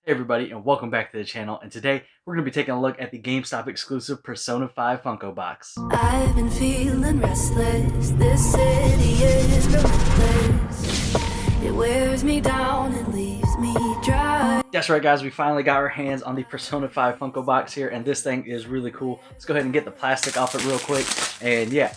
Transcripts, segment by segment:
Hey everybody, and welcome back to the channel. And today we're going to be taking a look at the Gamestop exclusive Persona 5 Funko box. I've been feeling restless. This city is relentless. It wears me down and leaves me dry. That's right, guys. We finally got our hands on the Persona 5 Funko box here, and this thing is really cool. Let's go ahead and get the plastic off it real quick. And yeah,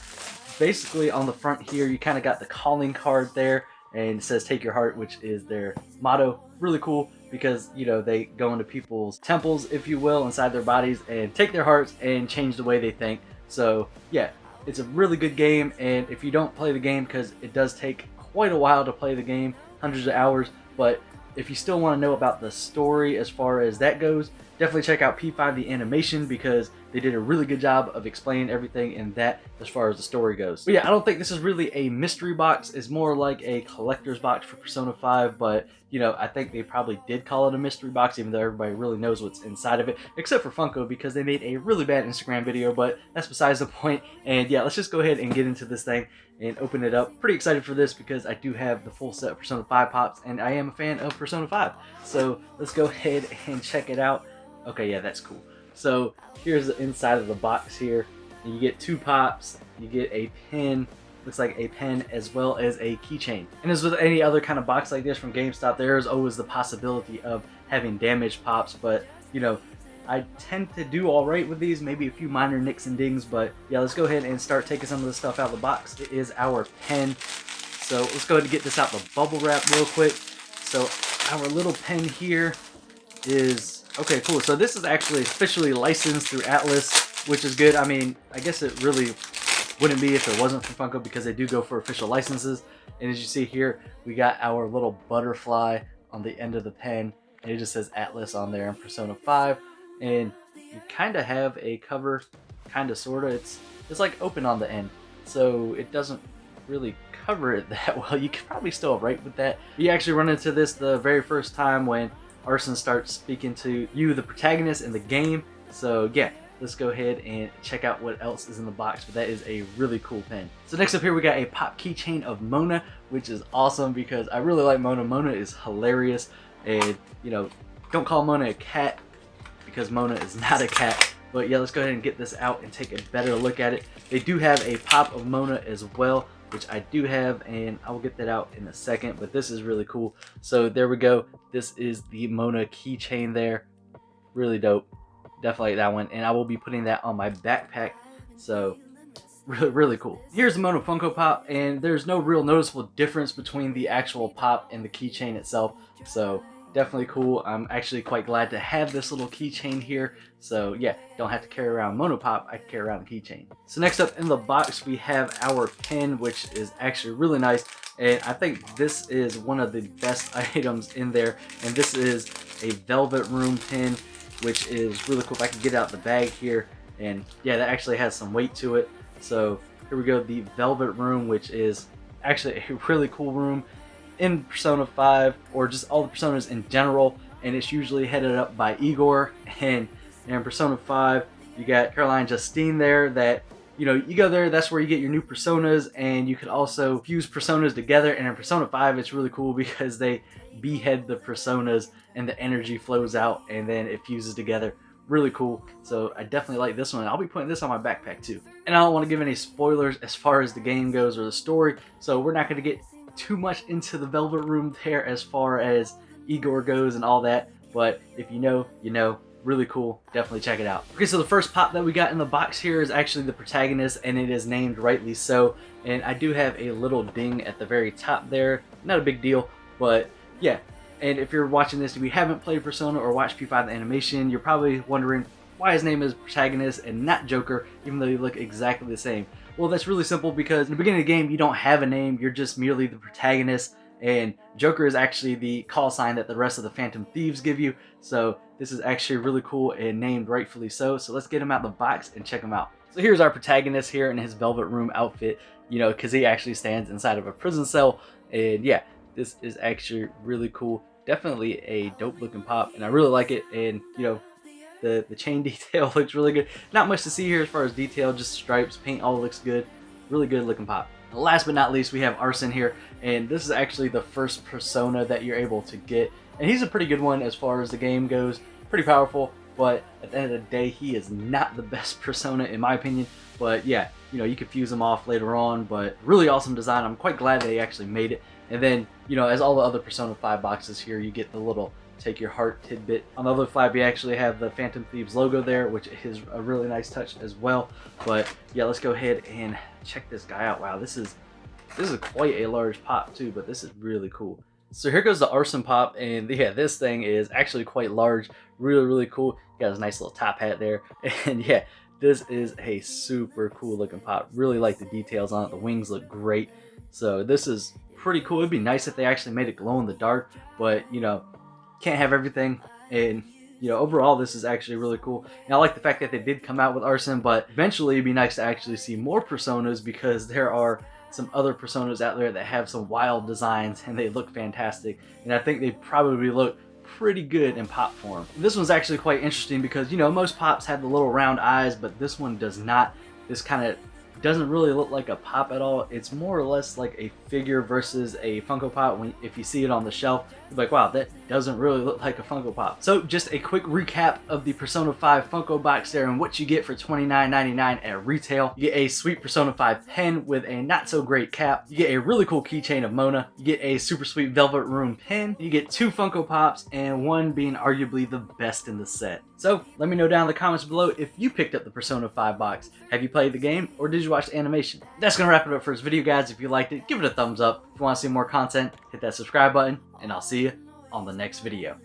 basically on the front here, you kind of got the calling card there, and it says "Take Your Heart," which is their motto. Really cool because, you know, they go into people's temples, if you will, inside their bodies and take their hearts and change the way they think. So yeah, it's a really good game. And if you don't play the game, because it does take quite a while to play the game, hundreds of hours, but if you still want to know about the story as far as that goes, definitely check out P5 the animation, because they did a really good job of explaining everything in that as far as the story goes. But yeah, I don't think this is really a mystery box. It's more like a collector's box for Persona 5, but you know, I think they probably did call it a mystery box, even though everybody really knows what's inside of it, except for Funko, because they made a really bad Instagram video, but that's besides the point. And yeah, let's just go ahead and get into this thing and open it up. Pretty excited for this because I do have the full set of Persona 5 pops, and I am a fan of Persona 5. So let's go ahead and check it out. Okay, yeah, that's cool. So here's the inside of the box here. You get 2 pops, you get a pin, looks like a pen, as well as a keychain. And as with any other kind of box like this from GameStop, there is always the possibility of having damaged pops, but you know, I tend to do all right with these, maybe a few minor nicks and dings. But yeah, let's go ahead and start taking some of the stuff out of the box. It is our pen. So let's go ahead and get this out the bubble wrap real quick. So our little pen here is, okay, cool. So this is actually officially licensed through Atlas, which is good. I mean, I guess it really wouldn't be if it wasn't from Funko, because they do go for official licenses. And as you see here, we got our little butterfly on the end of the pen, and it just says Atlas on there in Persona 5. And you kind of have a cover, kind of, sort of. It's like open on the end, so it doesn't really cover it that well. You could probably still write with that. You actually run into this the very first time when Arson starts speaking to you, the protagonist, in the game. So yeah, let's go ahead and check out what else is in the box. But that is a really cool pen. So next up here, we got a pop keychain of Mona, which is awesome because I really like Mona. Mona is hilarious. And you know, don't call Mona a cat, because Mona is not a cat. But yeah, let's go ahead and get this out and take a better look at it. They do have a pop of Mona as well, which I do have, and I will get that out in a second. But this is really cool. So there we go. This is the Mona keychain there. Really dope. Definitely like that one. And I will be putting that on my backpack. So really cool. Here's the Mona Funko Pop, and there's no real noticeable difference between the actual pop and the keychain itself. So definitely cool. I'm actually quite glad to have this little keychain here. So yeah, don't have to carry around Mona Pop, I can carry around the keychain. So next up in the box, we have our pen, which is actually really nice. And I think this is one of the best items in there. And this is a Velvet Room pin, which is really cool. If I can get out the bag here, and yeah, that actually has some weight to it. So here we go, the Velvet Room, which is actually a really cool room in Persona 5, or just all the Personas in general, and it's usually headed up by Igor. And in Persona 5, you got Caroline Justine there, that, you know, you go there, that's where you get your new Personas, and you can also fuse Personas together. And in Persona 5, it's really cool because they behead the Personas and the energy flows out and then it fuses together. Really cool. So I definitely like this one. I'll be putting this on my backpack too. And I don't want to give any spoilers as far as the game goes or the story, so we're not going to get too much into the Velvet Room there as far as Igor goes and all that. But if you know, you know. Really cool. Definitely check it out. Okay, so the first pop that we got in the box here is actually the protagonist, and it is named rightly so. And I do have a little ding at the very top there. Not a big deal, but yeah. And if you're watching this, if you haven't played Persona or watched P5 the animation, you're probably wondering why his name is protagonist and not Joker, even though they look exactly the same. Well, that's really simple, because in the beginning of the game, you don't have a name. You're just merely the protagonist. And Joker is actually the call sign that the rest of the Phantom Thieves give you. So this is actually really cool and named rightfully so. So let's get him out of the box and check him out. So here's our protagonist here in his Velvet Room outfit, you know, because he actually stands inside of a prison cell. And yeah, this is actually really cool. Definitely a dope looking pop, and I really like it. And you know, the chain detail looks really good. Not much to see here as far as detail, just stripes, paint, all looks good. Really good looking pop. Last but not least, we have Arson here, and this is actually the first Persona that you're able to get. And he's a pretty good one as far as the game goes. Pretty powerful, but at the end of the day, he is not the best persona in my opinion. But yeah, you know, you could fuse him off later on, but really awesome design. I'm quite glad they actually made it. And then, you know, as all the other Persona 5 boxes here, you get the little take your heart tidbit. On the other flap, you actually have the Phantom Thieves logo there, which is a really nice touch as well. But yeah, let's go ahead and check this guy out. Wow, this is quite a large pop too, but this is really cool. So here goes the Arson pop, and yeah, this thing is actually quite large. Really cool. Got his nice little top hat there, and yeah, this is a super cool looking pop. Really like the details on it. The wings look great. So this is pretty cool. It'd be nice if they actually made it glow in the dark, but you know, can't have everything. And you know, overall this is actually really cool. And I like the fact that they did come out with Arson, but eventually it'd be nice to actually see more Personas, because there are some other Personas out there that have some wild designs and they look fantastic. And I think they probably look pretty good in pop form. This one's actually quite interesting because, you know, most pops have the little round eyes, but this one does not. This kind of doesn't really look like a pop at all. It's more or less like a figure versus a Funko Pop. If you see it on the shelf, you're like, wow, that doesn't really look like a Funko Pop. So just a quick recap of the Persona 5 Funko box there and what you get for $29.99 at retail. You get a sweet Persona 5 pen with a not so great cap. You get a really cool keychain of Mona. You get a super sweet Velvet Room pin. You get 2 Funko Pops, and one being arguably the best in the set. So let me know down in the comments below if you picked up the Persona 5 box. Have you played the game, or did you watch the animation? That's gonna wrap it up for this video, guys. If you liked it, give it a thumbs up. If you want to see more content, hit that subscribe button, and I'll see you on the next video.